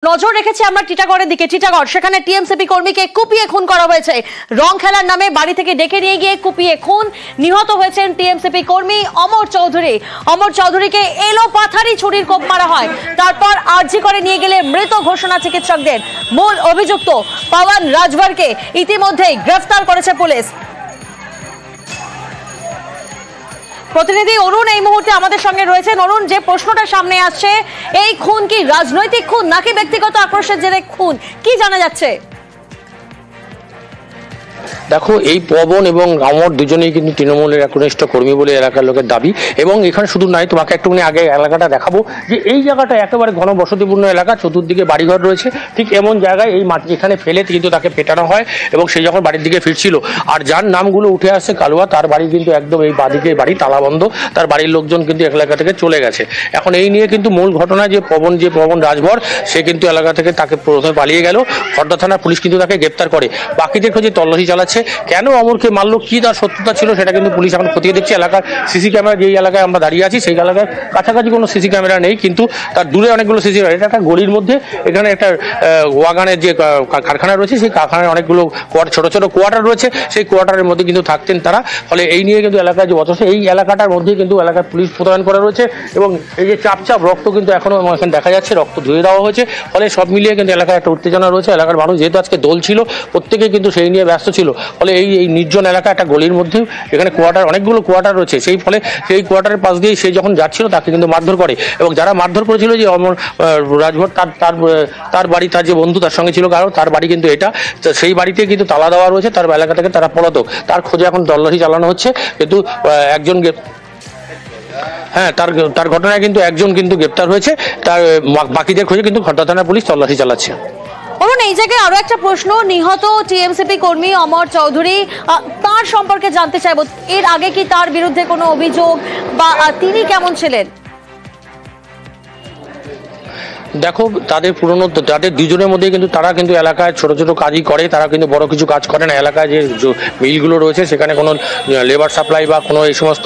নজর রেখেছি আমরা টিটাগড়ের দিকে। টিটাগড়, সেখানে টিএমসিপি কর্মীকে কুপিয়ে খুন করা হয়েছে। রং খেলার নামে বাড়ি থেকে ডেকে নিয়ে গিয়ে কুপিয়ে খুন। নিহত হয়েছেন টিএমসিপি কর্মী অমর চৌধুরী। অমর চৌধুরীকে এলোপাথারি ছুরির কোপ মারা হয়, তারপর আরজি করে নিয়ে গেলে মৃত ঘোষণা চিকিৎসকদের। মূল অভিযুক্ত পবন রাজভরকে ইতিমধ্যেই গ্রেফতার করেছে পুলিশ। প্রতিনিধি অরুণ এই মুহূর্তে আমাদের সঙ্গে রয়েছেন। অরুণ, যে প্রশ্নটা সামনে আসছে, এই খুন কি রাজনৈতিক খুন নাকি ব্যক্তিগত আক্রোশের জেরে খুন, কি জানা যাচ্ছে? দেখো, এই পবন এবং অমর দুজনেই কিন্তু তৃণমূলের একনিষ্ঠ কর্মী বলে এলাকার লোকের দাবি। এবং এখানে শুধু নয়, তোমাকে একটুখানি আগে এলাকাটা দেখাবো যে এই জায়গাটা একেবারে ঘনবসতিপূর্ণ এলাকা, চতুর্দিকে বাড়িঘর রয়েছে। ঠিক এমন জায়গায় এই মাটি এখানে ফেলে কিন্তু তাকে পেটানো হয় এবং সে যখন বাড়ির দিকে ফিরছিল, আর যার নামগুলো উঠে আসছে কালুয়া, তার বাড়ি কিন্তু একদম এই বাদিকে বাড়ি তালাবন্ধ, তার বাড়ির লোকজন কিন্তু এলাকা থেকে চলে গেছে। এখন এই নিয়ে কিন্তু মূল ঘটনা যে পবন রাজভর, সে কিন্তু এলাকা থেকে তাকে প্রথমে পালিয়ে গেল। খড়দা থানার পুলিশ কিন্তু তাকে গ্রেপ্তার করে, বাকিদের খোঁজে তল্লাশি চালাচ্ছে। কেন অমরকে মারলো, কি তার সত্যতা ছিল, সেটা কিন্তু পুলিশ এখন খতিয়ে দেখছে। এলাকার সিসি ক্যামেরা, যেই এলাকায় আমরা দাঁড়িয়ে আছি সেই এলাকার কাছাকাছি কোনো সিসি ক্যামেরা নেই, কিন্তু তার দূরে অনেকগুলো সিসি ক্যামেরা। এটা একটা গলির মধ্যে, এখানে একটা ওয়াগানের যে কারখানা রয়েছে, সেই কারখানায় অনেকগুলো ছোট ছোট কোয়ার্টার রয়েছে, সেই কোয়ার্টারের মধ্যে কিন্তু থাকতেন তারা। ফলে এই নিয়ে কিন্তু এলাকায় যে অথচ এই এলাকাটার মধ্যে কিন্তু এলাকার পুলিশ মোতায়েন করা রয়েছে এবং এই যে চাপ রক্ত কিন্তু এখনো এখানে দেখা যাচ্ছে, রক্ত ধুয়ে দেওয়া হয়েছে। ফলে সব মিলিয়ে কিন্তু এলাকায় একটা উত্তেজনা রয়েছে। এলাকার মানুষ যেহেতু আজকে দোল ছিল, প্রত্যেকেই কিন্তু সেই নিয়ে ব্যস্ত ছিল। ফলে এই নির্জন এলাকা, একটা গলির মধ্যে এখানে অনেকগুলো কোয়ার্টার রয়েছে, সেই ফলে সেই কোয়ার্টারের পাশ দিয়ে সে যখন যাচ্ছিল তাকে কিন্তু মারধর করে। এবং যারা মারধর করেছিল যে অমর রাজভর, তার বাড়ি, তার যে বন্ধু তার সঙ্গে ছিল কারো, তার বাড়ি কিন্তু এটা, সেই বাড়িতে কিন্তু তালা দেওয়া রয়েছে। তার এলাকা থেকে তারা পলাতক, তার খোঁজে এখন তল্লাশি চালানো হচ্ছে। কিন্তু একজনকে তার ঘটনায় কিন্তু একজন কিন্তু গ্রেপ্তার হয়েছে। তার বাকিদের খোঁজে কিন্তু খড়দা থানার পুলিশ তল্লাশি চালাচ্ছে। অরুণ, এই জায়গায় আরো একটা প্রশ্ন, নিহত টিএমসিপি কর্মী অমর চৌধুরী, তার সম্পর্কে জানতে চাইবো। এর আগে কি তার বিরুদ্ধে কোনো অভিযোগ বা তিনি কেমন ছিলেন? দেখো, তাদের দুজনের মধ্যে কিন্তু তারা কিন্তু এলাকায় ছোট ছোট কাজই করে, তারা কিন্তু বড় কিছু কাজ করে না। এলাকায় যে মিলগুলো রয়েছে সেখানে কোনো লেবার সাপ্লাই বা কোনো এই সমস্ত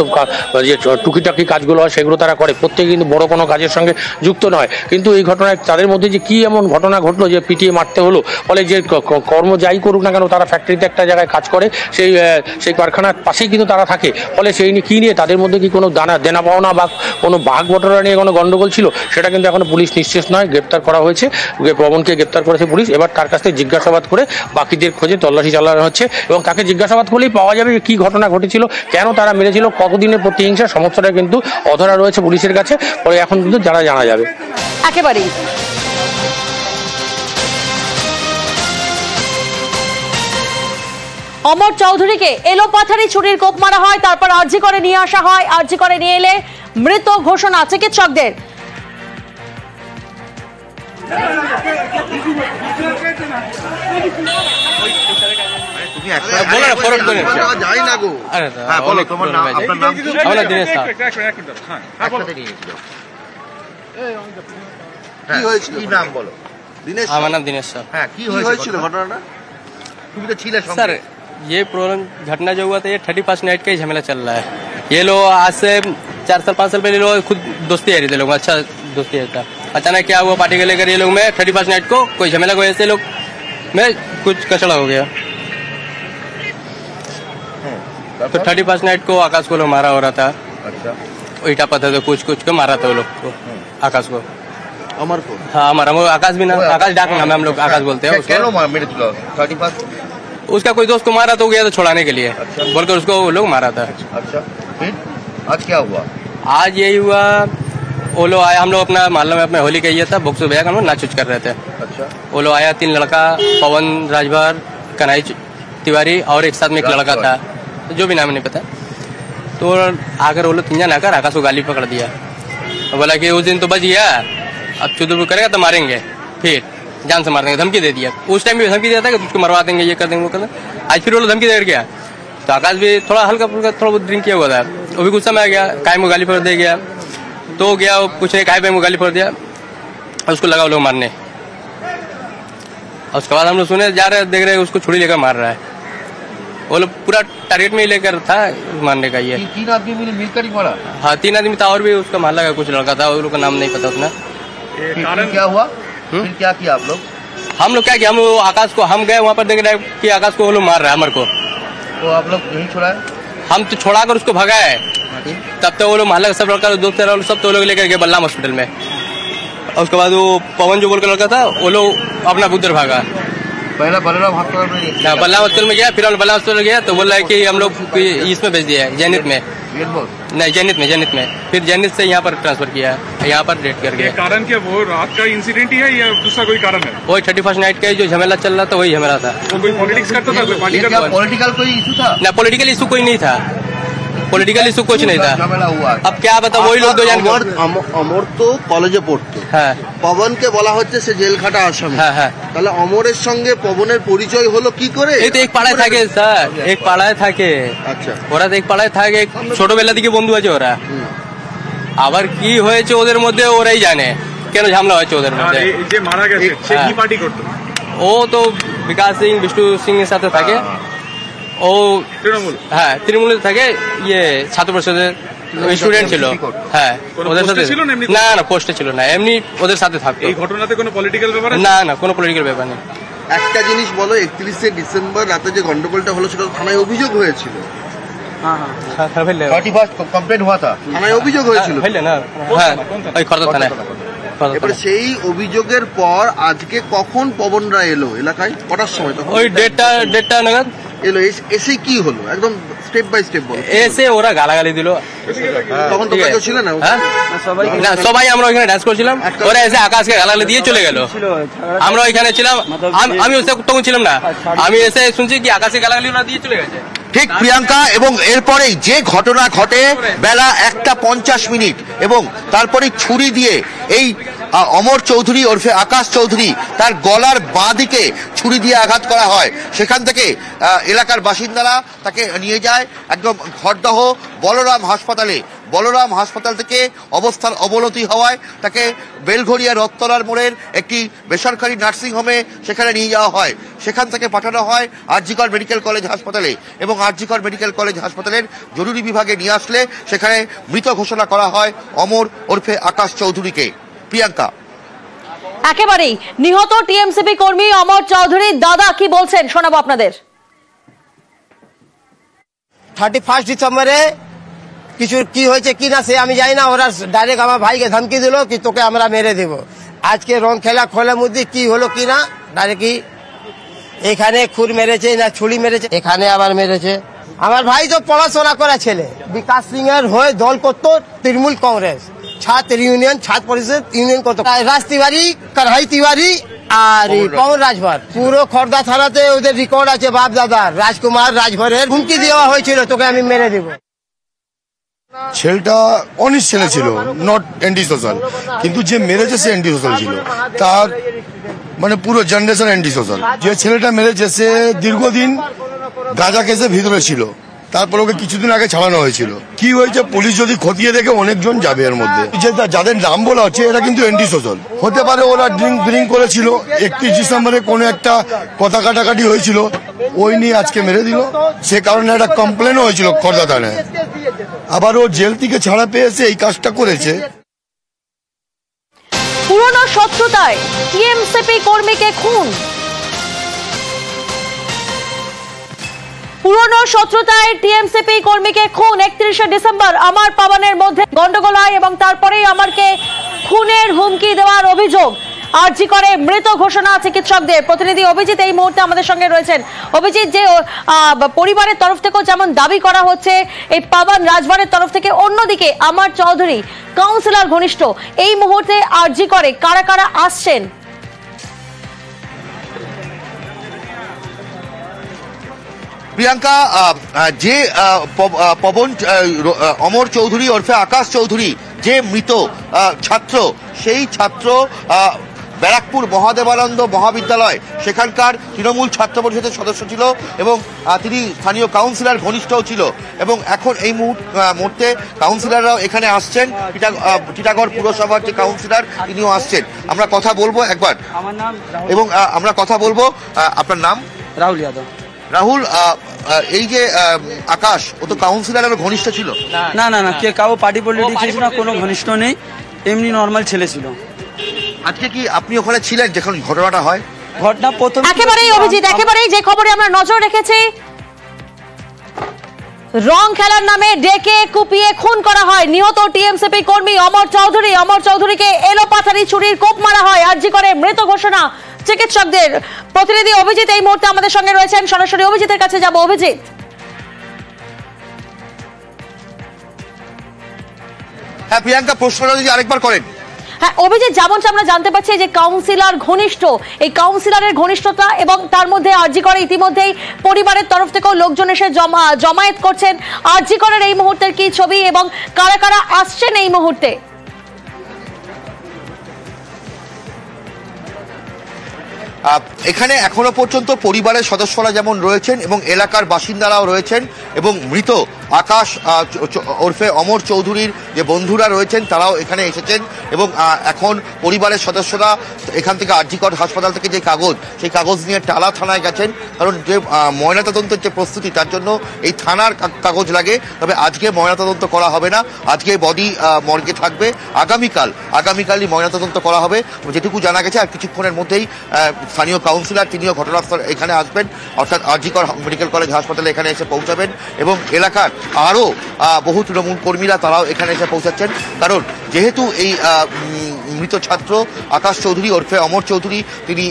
যে টুকিটাকি কাজগুলো হয় সেগুলো তারা করে, প্রত্যেকে কিন্তু বড় কোনো কাজের সঙ্গে যুক্ত নয়। কিন্তু এই ঘটনায় তাদের মধ্যে যে কি এমন ঘটনা ঘটলো যে পিটিয়ে মারতে হলো, ফলে যে কর্ম যাই করুক না কেন, তারা ফ্যাক্টরিতে একটা জায়গায় কাজ করে, সেই কারখানার পাশেই কিন্তু তারা থাকে। ফলে সেই নিয়ে কী নিয়ে তাদের মধ্যে কি কোনো দেনা পাওনা বা কোনো ভাগ বটরা নিয়ে কোনো গন্ডগোল ছিল, সেটা কিন্তু এখনো পুলিশ নিশ্চিত নয়। গ্রেপ্তার করা হয়েছে, পবনকে গ্রেপ্তার করেছে পুলিশ। এবার তার কাছ থেকে জিজ্ঞাসাবাদ করে বাকিদের খোঁজে তল্লাশি চালানো হচ্ছে এবং তাকে জিজ্ঞাসাবাদ করলেই পাওয়া যাবে কি ঘটনা ঘটেছিল, কেন তারা মেরেছিল, কতদিনের প্রতিহিংসা, সমস্যাটা কিন্তু অধরা রয়েছে পুলিশের কাছে। পরে এখন কিন্তু যারা জানা যাবে। একেবারেই অমর চৌধুরীকে এলোপাথারি ছুরির কোপ মারা হয়, তারপর আরজি করে নিয়ে আসা হয়। আরজি করে নিয়ে এলে মৃত ঘোষণা চিকিৎসকদের। सर, ये प्रॉब्लम घटना जो हुआ था, ये 31 नाइट का ही झमेला चल रहा है। ये लोग आज से 4-5 साल पहले लोग खुद दोस्ती है थे, लोग अच्छा दोस्ती था। अचानक क्या हुआ, पार्टी को लेकर ये लोग में 31 नाइट को कोई झमेला को ऐसे लोग में कुछ कचड़ा हो गया। तो 31 नाइट को आकाश को लोग मारा हो रहा था। अच्छा, ईटा पत्थर तो कुछ को मारा था वो लोग को, आकाश को, अमर को। हाँ, अमर आकाश भी ना, आकाश डाक नाम है, हम लोग आकाश बोलते हैं। उसका कोई दोस्त को मारा तो गया था छुड़ाने के लिए, बोलकर उसको वो लोग मारा था। अच्छा, फिर आज क्या हुआ? आज यही हुआ, वो लोग आया, हम लोग अपना मोहल्ला में अपने होली का ये था, बक्सो भैया हम लोग नाच कर रहे थे। अच्छा, वो लोग आया, 3 लड़का, पवन राजभर, कन्हई तिवारी और एक साथ में एक लड़का था, जो भी नाम नहीं पता। तो आकर वो लोग 3 जन आकर आकाश को गाली पकड़ दिया, बोला कि उस दिन तो बच गया, अब चुदुर करेगा तो मारेंगे, फिर जान से मार देंगे, धमकी दे दिया। उस टाइम भी धमकी दिया था कि तुझको मरवा देंगे, ये कर देंगे, वो कर देंगे। आज फिर वो लोग धमकी दे गया। तो आकाश भी थोड़ा हल्का फुल्का थोड़ा बहुत ड्रिंक किया हुआ था, वो भी गुस्सा में आ गया, काय में गाली पकड़ दे गया। तो गया, वो पूछ रहे काय पे गाली पकड़ दिया, उसको लगा वो लोग मारने। और उसके बाद हम लोग सुने जा रहे, देख रहे उसको छुरी लेकर मार रहा है। वो लोग पूरा टारगेट में ही लेकर था मारने का। ये 3 आदमी मिलकर ही मारा? हाँ, 3 आदमी था, और भी उसका मोहल्ला का कुछ लड़का था, वो लोग का नाम नहीं पता उतना। क्या हुआ? फिर क्या किया आप लोग? हम लोग क्या किया, हम वो आकाश को हम गए वहाँ पर देख रहे कि आकाश को वो लोग मार रहा है, अमर को। तो आप लोग यहीं छोड़ा है? हम तो छोड़ा कर उसको भगाए, तब तक वो लोग मोहल्ला का सब लड़का दोस्त सब तो वो लोग लेकर गए बल्लाम हॉस्पिटल में। और उसके बाद वो पवन जो बोल कर लड़का था वो लोग अपना उधर भागा। पहला बलराम हॉस्पिटल में बल्लाम हॉस्पिटल में गया, फिर हम बल्लाम हॉस्पिटल गया तो बोल रहा है कि हम लोग इसमें भेज दिया है, जैनित में। नहीं, जैनित में फिर जैनित से यहाँ पर ट्रांसफर किया है, यहाँ पर डेट कर गया। कारण क्या, वो रात का इंसिडेंट ही है या दूसरा कोई कारण है? वही 31st नाइट का जो झमेला चल रहा था वही झमेला था। तो कोई पॉलिटिक्स करता था, कोई पार्टी क्या करता था? पॉलिटिकल कोई इशू था? ना, पॉलिटिकल इशू कोई नहीं था, पॉलिटिकल इशू कुछ नहीं था। झमेला हुआ। अब क्या बता, वही लोग दो जन অমর তো কলেজে পড়তো, হ্যাঁ পবনকে বলা হচ্ছে সে জেল খাটা আসামি। হ্যাঁ হ্যাঁ তাহলে অমরের সঙ্গে পবনের পরিচয় হলো কি করে? এই তো এক পাড়ায় থাকে স্যার, এক পাড়ায় থাকে। আচ্ছা, ওরা তো এক পাড়ায় থাকে, ছোটবেলা থেকে বন্ধু আছে ওরা। আবার কি হয়েছে ওদের মধ্যে ওরাই জানে কেন ঝামেলা হয়েছে ওদের আর মধ্যে। এই যে মারা গেছে সে কি পার্টি করতো? ও তো বিকাশ সিং বিষ্ণু সিং এর সাথে থাকে, ও তৃণমূল? হ্যাঁ তৃণমূলে থাকে, ইয়ে ছাত্র পরিষদের স্টুডেন্ট ছিল। হ্যাঁ কোনো ওদের সাথে পোস্টে ছিল না এমনি? না না পোস্টে ছিল না, এমনি ওদের সাথে থাকতো। এই ঘটনাতে কোনো পলিটিক্যাল ব্যাপার আছে? না না কোনো পলিটিক্যাল ব্যাপার নেই। একটা জিনিস বলো, 31শে ডিসেম্বর রাতে যে গন্ডগোলটা হলো সেটা থানায় অভিযোগ হয়েছিল। 31st कंप्लेंट हुआ था। থানায় অভিযোগ হয়েছিল। হইলে না, হ্যাঁ ওই খড়দা থানায়। এবারে সেই অভিযোগের পর আজকে কখন পবনরা এলো এলাকায়, কটার সময়? তখন ওই ডেটটা নাগাদ এলো, এসে কি হলো একদম স্টেপ বাই স্টেপ বলো। এসে ওরা গালাগালি দিল। তখন তো কেউ ছিল না? হ্যাঁ না, সবাই আমরা ওইখানে ডান্স করছিলাম, ওরা এসে আকাশকে গালাগালি দিয়ে চলে গেল। আমরা ওইখানে ছিলাম, আমি তখন ছিলাম না, আমি এসে শুনছি কি আকাশে গালাগালি ওরা দিয়ে চলে গেছে। ঠিক প্রিয়াঙ্কা, এবং এরপরেই যে ঘটনা ঘটে বেলা 1:50 এবং তারপরে ছুরি দিয়ে এই অমর চৌধুরী ওরফে আকাশ চৌধুরী তার গলার বাঁ দিকে ছুরি দিয়ে আঘাত করা হয়। সেখান থেকে এলাকার বাসিন্দারা তাকে নিয়ে যায় একদম খড়দহ বলরাম হাসপাতালে। বলরাম হাসপাতাল থেকে অবস্থার অবনতি হওয়ায় তাকে বেলঘরিয়া রথতলার মোড়ের একটি বেসরকারি নার্সিংহোমে সেখানে নিয়ে যাওয়া হয়। সেখান থেকে পাঠানো হয় আরজিকর মেডিকেল কলেজ হাসপাতালে, এবং আরজিকর মেডিকেল কলেজ হাসপাতালের জরুরি বিভাগে নিয়ে আসলে সেখানে মৃত ঘোষণা করা হয় অমর ওরফে আকাশ চৌধুরীকে। প্রিয়াঙ্কা, একেবারেই নিহত টিএমসিপি কর্মী অমর চৌধুরীর দাদা কি বলছেন শোনাবো আপনাদের। 31 ডিসেম্বরে কিছু কি হয়েছে কি না সে আমি জানি না, ওরা ডাইরেক্ট আমার ভাইকে ধমকি দিল কি তোকে আমরা মেরে দেব। আজকে রং খেলা খোলের মধ্যে কি হলো কি না, ডাইরেক্ট এখানে খুর মেরেছে না ছুরি মেরেছে, এখানে আবার মেরেছে। আমার ভাই তো পড়াশোনা করা ছেলে, বিকাশ সিং এর হয়ে দল করতো তৃণমূল কংগ্রেস, ছাত্র ইউনিয়ন, ছাত্র পরিষদ ইউনিয়ন করতো। রাজ তিওয়ারি, কারহাই তিওয়ারি আর পবন রাজভর, পুরো খড়দা থানাতে ওদের রেকর্ড আছে। বাপ দাদার রাজকুমার রাজভরের হুমকি দেওয়া হয়েছিল তোকে আমি মেরে দেবো। ছেলেটা অনিষ্ট ছেলে ছিল, নট অ্যান্টি সোশ্যাল, কিন্তু যে মেরেছে সে অ্যান্টি সোশ্যাল ছিল, তার মানে পুরো জেনারেশন অ্যান্টি সোশ্যাল। যে ছেলেটা মেরেছে সে দীর্ঘদিন গাঁজা কেসে ভিতরে ছিল, তারপর ওকে কিছুদিন আগে ছাড়ানো হয়েছিল। কি হয়েছে পুলিশ যদি খতিয়ে দেখে অনেকজন যাবে এর মধ্যে। যাদের নাম বলা হচ্ছে এরা কিন্তু অ্যান্টি সোশ্যাল হতে পারে, ওরা ড্রিঙ্ক করেছিল, 31 ডিসেম্বরে কোনো একটা কথা কাটাকাটি হয়েছিল, ওই নিয়ে আজকে মেরে দিল। সে কারণে একটা কমপ্লেনও হয়েছিল খড়দা থানায়। আবার ও জেল থেকে ছাড়া পেয়েছে, এই কাজটা করেছে। পুরনো শত্রুতায় টিএমসিপি কর্মীকে খুন। পুরনো শত্রুতায় টিএমসিপি কর্মীকে খুন। 31শে ডিসেম্বর আমার পাবনের মধ্যে গন্ডগোল হয় এবং তারপরেই আমারকে খুনের হুমকি দেওয়ার অভিযোগ। আরজি করে মৃত ঘোষণা চিকিৎসকদের। প্রতিনিধি অভিজিৎ এই মুহূর্তে আমাদের সঙ্গে রয়েছেন। অভিজিৎ, যে পরিবারের তরফ থেকেও যেমন দাবি করা হচ্ছে এই পাবন রাজভরের তরফ থেকে, অন্যদিকে আমার চৌধুরী কাউন্সিলর ঘনিষ্ঠ, এই মুহূর্তে আরজি করে কারা কারা আসছেন? প্রিয়াঙ্কা, যে পবন অমর চৌধুরী ওরফে আকাশ চৌধুরী যে মৃত ছাত্র, সেই ছাত্র ব্যারাকপুর মহাদেবানন্দ মহাবিদ্যালয় সেখানকার তৃণমূল ছাত্র পরিষদের সদস্য ছিল এবং তিনি স্থানীয় কাউন্সিলর ঘনিষ্ঠও ছিল। এবং এখন এই মুহূর্তে কাউন্সিলররাও এখানে আসছেন, টিটাগড় পুরসভার যে কাউন্সিলর তিনিও আসছেন। আমরা কথা বলবো একবার, এবং আমরা কথা বলবো। আপনার নাম? রাহুল যাদব। রাহুল, এই যে আকাশ, ও তো কাউন্সিলরের ঘনিষ্ঠ ছিল? না না না, কে কাউ পার্টি পলিটিক্স না, কোনো ঘনিষ্ঠ নেই, এমনি নর্মাল ছেলে ছিল। আজকে কি আপনি ওখানে ছিলেন যখন ঘটনাটা হয়? ঘটনা প্রথম একেবারেই অভিজিৎ, একেবারেই যে খবরে আমরা নজর রেখেছি, রং খেলার নামে ডেকে কুপিয়ে খুন করা হয় নিহত টিএমসিপি কর্মী অমর চৌধুরী। অমর চৌধুরীকে এলোপাথারি ছুরির কোপ মারা হয়, আরজি করে মৃত ঘোষণা চিকিৎসকদের। প্রতিনিধি অভিজিৎ এই মুহূর্তে আমাদের সঙ্গে রয়েছেন, সরাসরি অভিজিতের কাছে যাব। অভিজিৎ, হ্যাঁ প্রিয়াঙ্কা, প্রশ্নটা যদি আরেকবার করেন। হ্যাঁ অভিজিৎ, যেমনটা আমরা জানতে পারছি যে কাউন্সিলর ঘনিষ্ঠ, এই কাউন্সিলরের ঘনিষ্ঠতা এবং তার মধ্যে আরজি করে ইতিমধ্যেই পরিবারের তরফ থেকেও লোকজন এসে জমায়েত করছেন। আরজি করের এই মুহূর্তের কি ছবি এবং কারা কারা আসছেন এই মুহূর্তে? এখানে এখনো পর্যন্ত পরিবারের সদস্যরা যেমন রয়েছেন এবং এলাকার বাসিন্দারাও রয়েছেন এবং মৃত আকাশ ওরফে অমর চৌধুরীর যে বন্ধুরা রয়েছেন তারাও এখানে এসেছেন এবং এখন পরিবারের সদস্যরা এখান থেকে আরজিকর হাসপাতাল থেকে যে কাগজ, সেই কাগজ নিয়ে টালা থানায় গেছেন, কারণ যে ময়নাতদন্তের যে প্রস্তুতি তার জন্য এই থানার কাগজ লাগে। তবে আজকে ময়নাতদন্ত করা হবে না, আজকে বডি মর্গে থাকবে, আগামীকালই ময়নাতদন্ত করা হবে যেটুকু জানা গেছে। আর কিছুক্ষণের মধ্যেই স্থানীয় কাউন্সিলর তিনিও ঘটনাস্থলে এখানে আসবেন, অর্থাৎ আরজিকর মেডিকেল কলেজ হাসপাতালে এখানে এসে পৌঁছাবেন এবং এলাকার আরও বহু তৃণমূল কর্মীরা তারাও এখানে এসে পৌঁছাচ্ছেন। কারণ যেহেতু এই মৃত ছাত্র আকাশ চৌধুরী ওরফে অমর চৌধুরী তিনি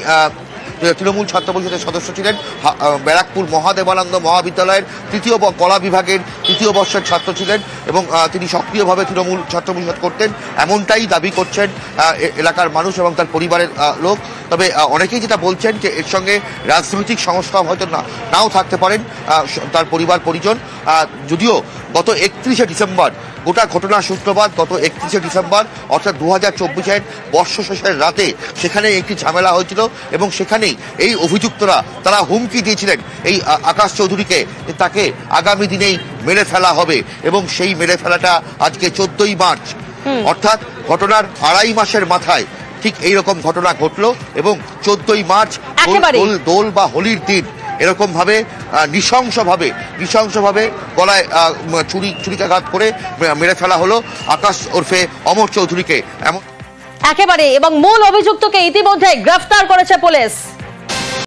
তৃণমূল ছাত্র পরিষদের সদস্য ছিলেন, ব্যারাকপুর মহাদেবানন্দ মহাবিদ্যালয়ের তৃতীয় কলা বিভাগের তৃতীয় বর্ষের ছাত্র ছিলেন এবং তিনি সক্রিয়ভাবে তৃণমূল ছাত্র পরিষদ করতেন, এমনটাই দাবি করছেন এলাকার মানুষ এবং তার পরিবারের লোক। তবে অনেকেই যেটা বলছেন যে এর সঙ্গে রাজনৈতিক সংস্কার হয়তো নাও থাকতে পারেন তার পরিবার পরিজন। যদিও গত 31শে ডিসেম্বর গোটা ঘটনার সূত্রপাত গত 31শে ডিসেম্বর অর্থাৎ 2024-এর বর্ষ শেষের রাতে সেখানে একটি ঝামেলা হয়েছিল এবং সেখানেই এই অভিযুক্তরা তারা হুমকি দিয়েছিলেন এই আকাশ চৌধুরীকে যে তাকে আগামী দিনেই মেরে ফেলা হবে এবং সেই মেরে ফেলাটা আজকে 14ই মার্চ, অর্থাৎ ঘটনার 2.5 মাসের মাথায় ঠিক এইরকম ঘটনা ঘটলো এবং 14ই মার্চ দোল বা হোলির দিন এরকম ভাবে নৃশংসভাবে গলায় ছুরিকাঘাত করে মেরে ফেলা হলো আকাশ ওরফে অমর চৌধুরীকে। একেবারে, এবং মূল অভিযুক্তকে ইতিমধ্যে গ্রেফতার করেছে পুলিশ।